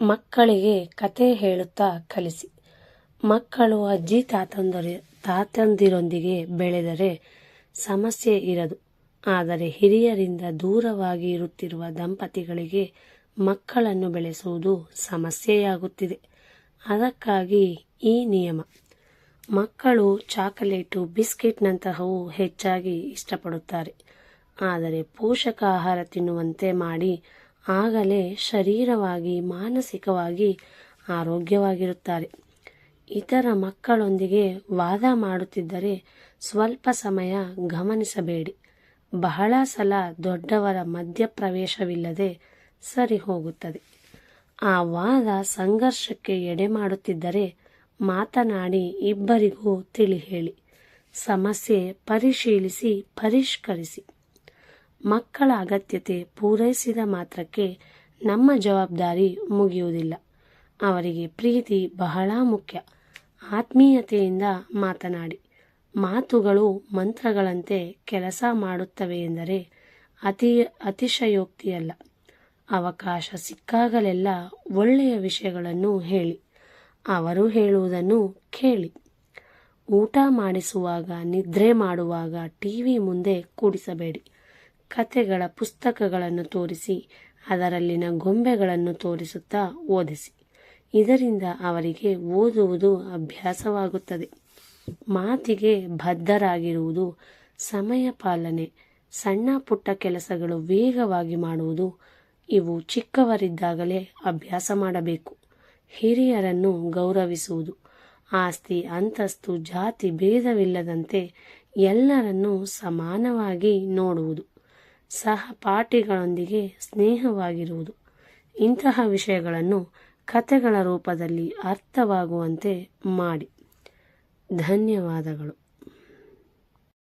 ಮಕ್ಕಳಿಗೆ ಕತೆ ಹೇಳುತ್ತಾ ಕಲಿಸಿ. ಮಕ್ಕಳು ಅಜ್ಜಿ ತಾತಂದಿರೊಂದಿಗೆ ಬೆಳೆದರೆ ಸಮಸ್ಯೆ ಇರದು. ಆದರೆ ಹಿರಿಯರಿಂದ ದೂರವಾಗಿ ಇರುತ್ತಿರುವ ದಂಪತಿಗಳಿಗೆ ಮಕ್ಕಳನ್ನು ಬೆಳೆಸುವುದು ಸಮಸ್ಯೆಯಾಗುತ್ತಿದೆ. ಅದಕ್ಕಾಗಿ ಈ ನಿಯಮ: ಮಕ್ಕಳು ಚಾಕೊಲೇಟು, ಬಿಸ್ಕೆಟ್ನಂತಹವು ಹೆಚ್ಚಾಗಿ ಇಷ್ಟಪಡುತ್ತಾರೆ. ಆದರೆ ಪೋಷಕ ಆಹಾರ ತಿನ್ನುವಂತೆ ಮಾಡಿ, ಆಗಲೇ ಶಾರೀರಿಕವಾಗಿ ಮಾನಸಿಕವಾಗಿ ಆರೋಗ್ಯವಾಗಿರುತ್ತಾರೆ. ಇತರ ಮಕ್ಕಳೊಂದಿಗೆ ವಾದ ಮಾಡುತ್ತಿದ್ದರೆ ಸ್ವಲ್ಪ ಸಮಯ ಗಮನಿಸಬೇಡಿ. ಬಹಳ ಸಲ ದೊಡ್ಡವರ ಮಧ್ಯಪ್ರವೇಶವಿಲ್ಲದೆ ಸರಿ ಹೋಗುತ್ತದೆ. ಆ ವಾದ ಸಂಘರ್ಷಕ್ಕೆ ಎಡೆ ಮಾಡುತ್ತಿದ್ದರೆ ಮಾತನಾಡಿ ಇಬ್ಬರಿಗೂ ತಿಳಿ ಹೇಳಿ. ಸಮಸ್ಯೆ ಪರಿಶೀಲಿಸಿ ಪರಿಷ್ಕರಿಸಿ. ಮಕ್ಕಳ ಅಗತ್ಯತೆ ಪೂರೈಸಿದ ಮಾತ್ರಕ್ಕೆ ನಮ್ಮ ಜವಾಬ್ದಾರಿ ಮುಗಿಯುವುದಿಲ್ಲ. ಅವರಿಗೆ ಪ್ರೀತಿ ಬಹಳ ಮುಖ್ಯ. ಆತ್ಮೀಯತೆಯಿಂದ ಮಾತನಾಡಿ. ಮಾತುಗಳು ಮಂತ್ರಗಳಂತೆ ಕೆಲಸ ಮಾಡುತ್ತವೆ ಎಂದರೆ ಅತಿಶಯೋಕ್ತಿಯಲ್ಲ. ಅವಕಾಶ ಸಿಕ್ಕಾಗಲೆಲ್ಲ ಒಳ್ಳೆಯ ವಿಷಯಗಳನ್ನು ಹೇಳಿ. ಅವರು ಹೇಳುವುದನ್ನು ಕೇಳಿ. ಊಟ ಮಾಡಿಸುವಾಗ, ನಿದ್ರೆ ಮಾಡುವಾಗ ಟಿವಿ ಮುಂದೆ ಕೂಡಿಸಬೇಡಿ. ಕತೆಗಳ ಪುಸ್ತಕಗಳನ್ನು ತೋರಿಸಿ ಅದರಲ್ಲಿನ ಗೊಂಬೆಗಳನ್ನು ತೋರಿಸುತ್ತಾ ಓದಿಸಿ. ಇದರಿಂದ ಅವರಿಗೆ ಓದುವುದು ಅಭ್ಯಾಸವಾಗುತ್ತದೆ. ಮಾತಿಗೆ ಬದ್ಧರಾಗಿರುವುದು, ಸಮಯ ಪಾಲನೆ, ಸಣ್ಣ ಪುಟ್ಟ ಕೆಲಸಗಳು ವೇಗವಾಗಿ ಮಾಡುವುದು ಇವು ಚಿಕ್ಕವರಿದ್ದಾಗಲೇ ಅಭ್ಯಾಸ ಮಾಡಬೇಕು. ಹಿರಿಯರನ್ನು ಗೌರವಿಸುವುದು, ಆಸ್ತಿ ಅಂತಸ್ತು ಜಾತಿ ಭೇದವಿಲ್ಲದಂತೆ ಎಲ್ಲರನ್ನೂ ಸಮಾನವಾಗಿ ನೋಡುವುದು, ಸಹಪಾಠಿಗಳೊಂದಿಗೆ ಸ್ನೇಹವಾಗಿರುವುದು, ಇಂತಹ ವಿಷಯಗಳನ್ನು ಕತೆಗಳ ರೂಪದಲ್ಲಿ ಅರ್ಥವಾಗುವಂತೆ ಮಾಡಿ. ಧನ್ಯವಾದಗಳು.